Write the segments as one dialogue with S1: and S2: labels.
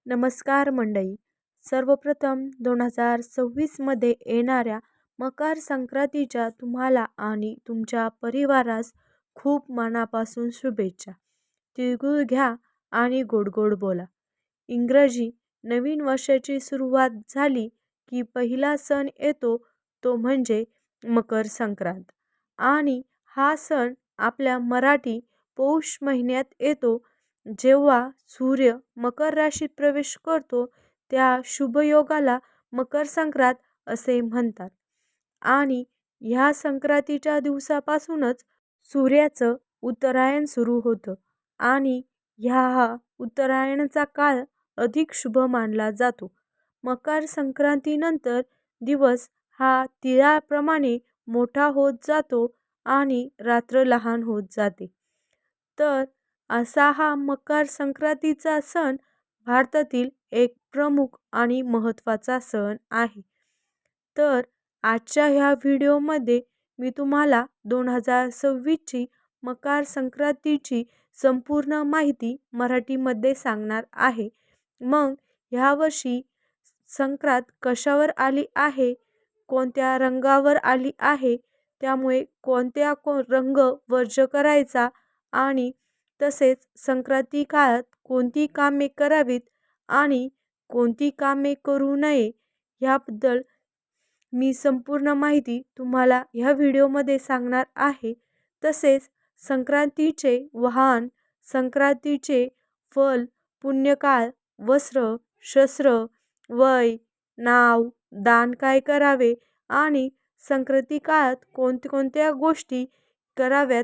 S1: नमस्कार मंडळी. सर्वप्रथम 2026मध्ये येणाऱ्या मकर संक्रांतीच्या तुम्हाला आणि तुमच्या परिवारास खूप मनापासून शुभेच्छा. तिळगुळ घ्या आणि गोड गोड बोला. इंग्रजी नवीन वर्षाची सुरुवात झाली की पहिला सण येतो तो म्हणजे मकर संक्रांत. आणि हा सण आपल्या मराठी पौष महिन्यात येतो. जेव्हा सूर्य मकर राशीत प्रवेश करतो त्या शुभयोगाला मकर संक्रांत असे म्हणतात. आणि ह्या संक्रांतीच्या दिवसापासूनच सूर्याचं उत्तरायण सुरू होतं आणि हा उत्तरायणाचा काळ अधिक शुभ मानला जातो. मकर संक्रांतीनंतर दिवस हा तिळाप्रमाणे मोठा होत जातो आणि रात्र लहान होत जाते. तर असा हा मकर संक्रांतीचा सण भारतातील एक प्रमुख आणि महत्त्वाचा सण आहे. तर आजच्या ह्या व्हिडिओमध्ये मी तुम्हाला 2026ची मकर संक्रांतीची संपूर्ण माहिती मराठीमध्ये सांगणार आहे. मग ह्यावर्षी संक्रांत कशावर आली आहे, कोणत्या रंगावर आली आहे, त्यामुळे कोणत्या रंग वर्ज करायचा आणि तसेच संक्रांती काळात कोणती कामे करावीत आणि कोणती कामे करू नये ह्याबद्दल मी संपूर्ण माहिती तुम्हाला ह्या व्हिडिओमध्ये सांगणार आहे. तसेच संक्रांतीचे वाहन, संक्रांतीचे फल, पुण्यकाळ, वस्त्र, शस्त्र, वय, नाव, दान काय करावे आणि संक्रांती काळात कोणत्या गोष्टी कराव्यात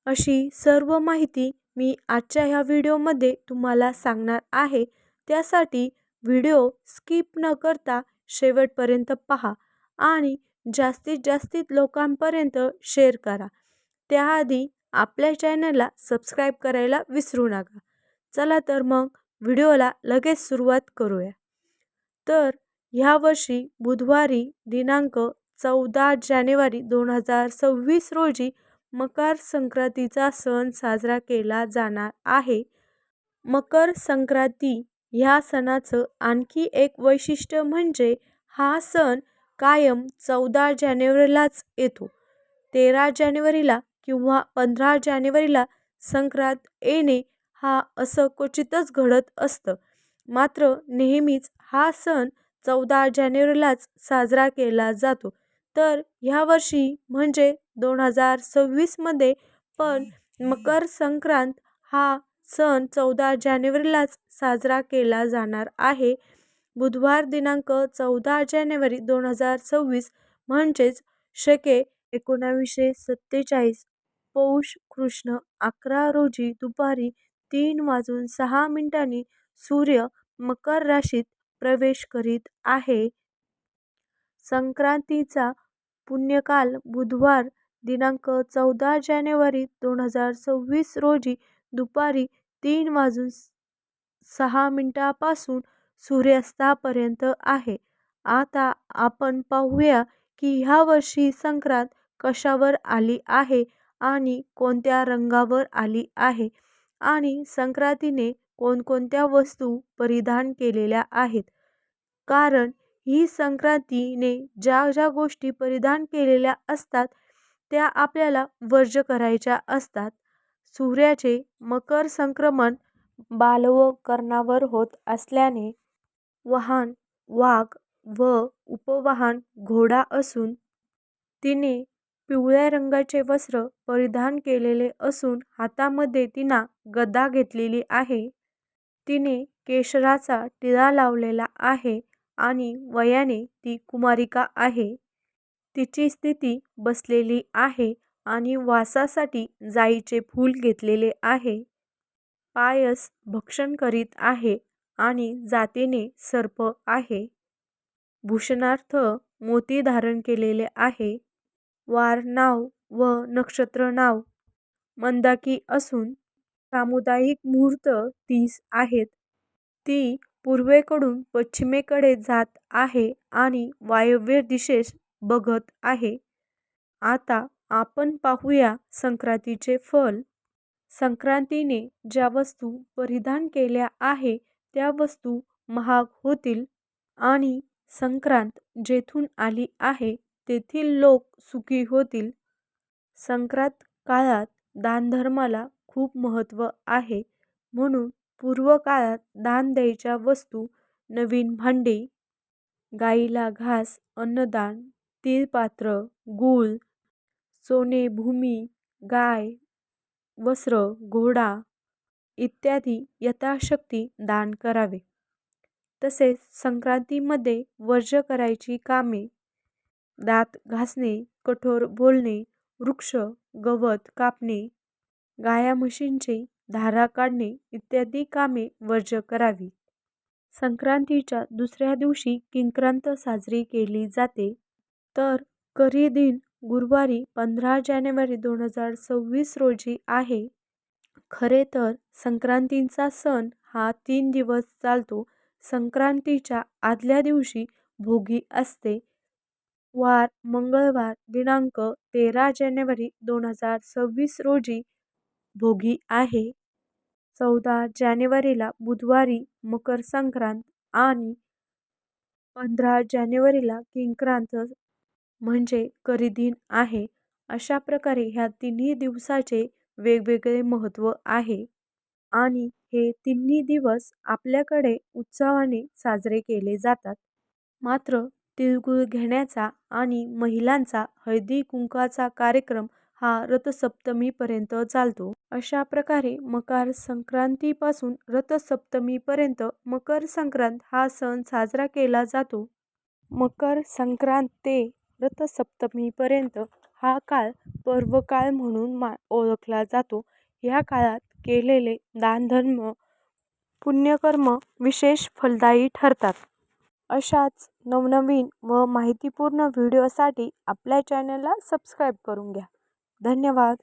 S1: अशी सर्व माहिती मी आजच्या ह्या व्हिडिओमध्ये तुम्हाला सांगणार आहे. त्यासाठी व्हिडिओ स्किप न करता शेवटपर्यंत पहा आणि जास्तीत जास्त लोकांपर्यंत शेअर करा. त्याआधी आपल्या चॅनलला सबस्क्राईब करायला विसरू नका. चला तर मग व्हिडिओला लगेच सुरुवात करूया. तर ह्यावर्षी बुधवारी दिनांक 14 जानेवारी 2026 रोजी मकर संक्रांतीचा सण साजरा केला जाणार आहे. मकर संक्रांती ह्या सणाचं आणखी एक वैशिष्ट्य म्हणजे हा सण कायम 14 जानेवारीलाच येतो. 13 जानेवारीला किंवा 15 जानेवारीला संक्रांत येणे हा असं क्वचितच घडत असतं. मात्र नेहमीच हा सण 14 जानेवारीलाच साजरा केला जातो. तर ह्यावर्षी म्हणजे 2026मध्ये पण मकर संक्रांत हा सण 14 जानेवारीलाच साजरा केला जाणार आहे. बुधवार दिनांक 14 जानेवारी 2026 म्हणजेच शके 1947 पौष कृष्ण 11 रोजी दुपारी 3:06 सूर्य मकर राशीत प्रवेश करीत आहे. संक्रांतीचा पुण्यकाल बुधवार दिनांक 14 जानेवारी 2026 रोजी दुपारी 3:06 पासून सूर्यास्तापर्यंत आहे. आता आपण पाहूया की ह्या वर्षी संक्रांत कशावर आली आहे आणि कोणत्या रंगावर आली आहे आणि संक्रांतीने कोणकोणत्या वस्तू परिधान केलेल्या आहेत. कारण ही संक्रांतीने ज्या ज्या गोष्टी परिधान केलेल्या असतात त्या आपल्याला वर्ज्य करायच्या असतात. सूर्याचे मकर संक्रमण बालव कर्णावर होत असल्याने वाहन वाघ व उपवाहन घोडा असून तिने पिवळ्या रंगाचे वस्त्र परिधान केलेले असून हातामध्ये तिने गदा घेतलेली आहे. तिने केशराचा टिळा लावलेला आहे आणि वयाने ती कुमारिका आहे. तिची स्थिती बसलेली आहे आणि वासासाठी जाईचे फूल घेतलेले आहे. पायस भक्षण करीत आहे आणि जातीने सर्प आहे. भूषणार्थ मोती धारण केलेले आहे. वार नाव व नक्षत्र नाव मंदाकी असून सामुदायिक मुहूर्त 30 आहेत. ती पूर्वेकडून पश्चिमेकडे जात आहे आणि वायव्य दिशेस बघत आहे. आता आपण पाहूया संक्रांतीचे फल. संक्रांतीने ज्या वस्तू परिधान केल्या आहे त्या वस्तू महाग होतील आणि संक्रांत जेथून आली आहे तेथील लोक सुखी होतील. संक्रांत काळात दानधर्माला खूप महत्त्व आहे, म्हणून पूर्व काळात दान द्यायच्या वस्तू नवीन भांडी, गाईला घास, अन्नदान, तिळपात्र, गूळ, सोने, भूमी, गाय, वस्त्र, घोडा इत्यादी यथाशक्ती दान करावे. तसेच संक्रांतीमध्ये वर्ज्य करायची कामे, दात घासणे, कठोर बोलणे, वृक्ष गवत कापणे, गाया म्हशींचे धारा काढणे इत्यादी कामे वर्ज्य करावी. संक्रांतीच्या दुसऱ्या दिवशी किंक्रांत साजरी केली जाते. तर करी दिन गुरुवारी 15 जानेवारी 2026 रोजी आहे. खरे तर संक्रांतीचा सण हा 3 दिवस चालतो. संक्रांतीच्या आदल्या दिवशी भोगी असते. वार मंगळवार दिनांक 13 जानेवारी 2026 रोजी भोगी आहे. 14 जानेवारीला बुधवारी मकर संक्रांत आणि 15 जानेवारीला किंक्रांत म्हणजे करीदिन आहे. अशा प्रकारे ह्या तिन्ही दिवसाचे वेगवेगळे महत्त्व आहे आणि हे तिन्ही दिवस आपल्याकडे उत्सवाने साजरे केले जातात. मात्र तिळगुळ घेण्याचा आणि महिलांचा हळदी कुंकाचा कार्यक्रम हा रथसप्तमीपर्यंत चालतो. अशा प्रकारे मकर संक्रांतीपासून रथसप्तमीपर्यंत मकर संक्रांत हा सण साजरा केला जातो. मकर संक्रांत ते रथसप्तमीपर्यंत हा काळ पर्वकाळ म्हणून ओळखला जातो. या काळात केलेले दानधर्म, पुण्यकर्म विशेष फलदायी ठरतात. अशाच नवनवीन व माहितीपूर्ण व्हिडिओसाठी आपल्या चॅनलला सबस्क्राईब करून घ्या. धन्यवाद.